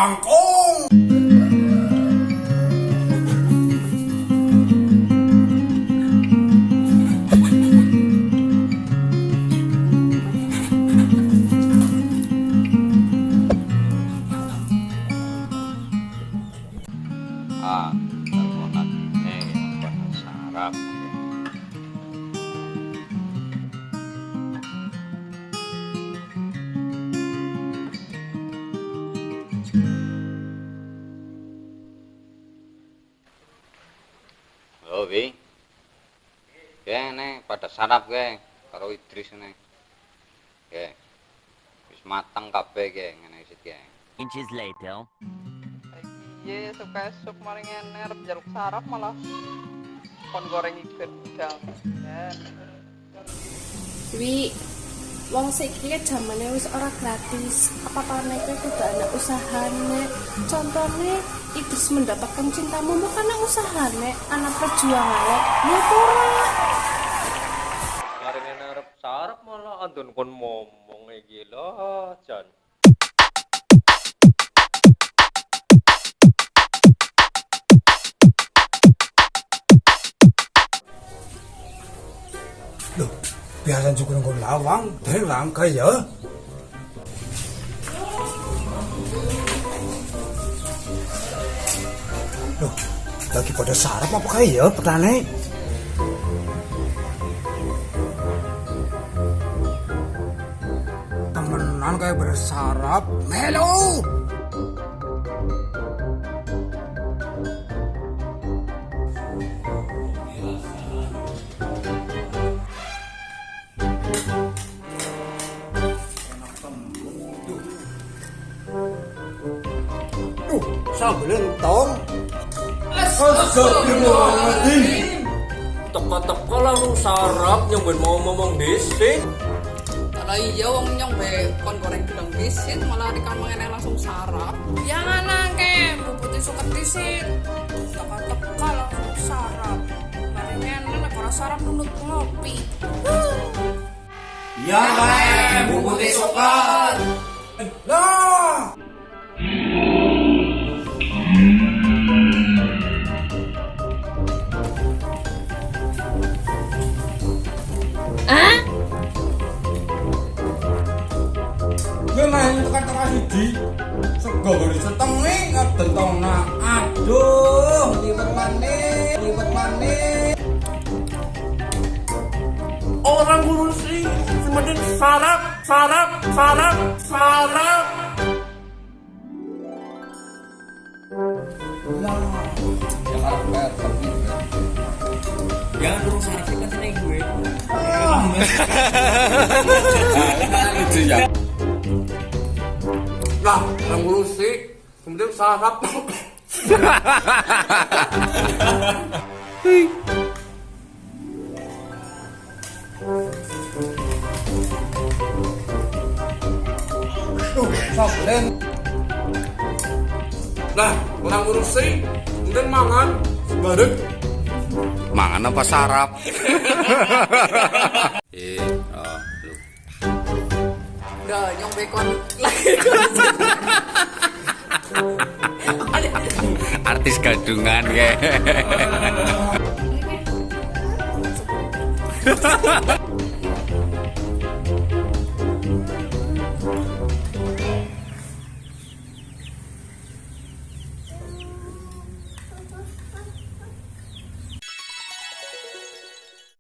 kangkung. Teleponan ini sarap. Halo, Wi. Nek pada sarap ge karo Idris nek. Ge. Wis mateng kabeh ge ngene iki ge. Inches later. Iya, esuk maring ener jaluk sarap malah kon goreng ikan udang. Wi, wong saiki kan jamane wis ora gratis. Apa-apane kuwi kudu ana usahane. Contone Idris mendapatkan cintamu karena usahane, ana perjuangane. Ya ora. Maring arep sarap malah andun kon momong iki lho, Jan. Loh, biasa juga nunggu lawang, dari langka ya. Loh, lagi pada sarap apa kayak ya petani? Temenan kayak bersarap, melo. Sambel entong. Astagfirullahaladzim. Teka-teka langsung sarap nyamben mau ngomong dhisik. Kalau iya wong nyombe kon goreng gedang disit malah di kamu enek langsung sarap. Yang anake bubuti suket disit. Teka-teka langsung sarap. Mari enek nek ora sarap nunut ngopi. Ya kayak bu putih sukar. Lah. Gue main tekan tekan siji. Sego gori setengah ngadentong nak. Aduh, liwet maneh, liwet maneh. Orang ngurusi sementing sarap. Jangan dulu sarap sih katanya gue. Itu ya. Lah, orang ngurusi sementing sarap. Sambelen. Lah, orang ngurusi sementing mangan bareng. Mangan apa sarap? Lu. Udah nyombe kon lagi. Artis gadungan kayak.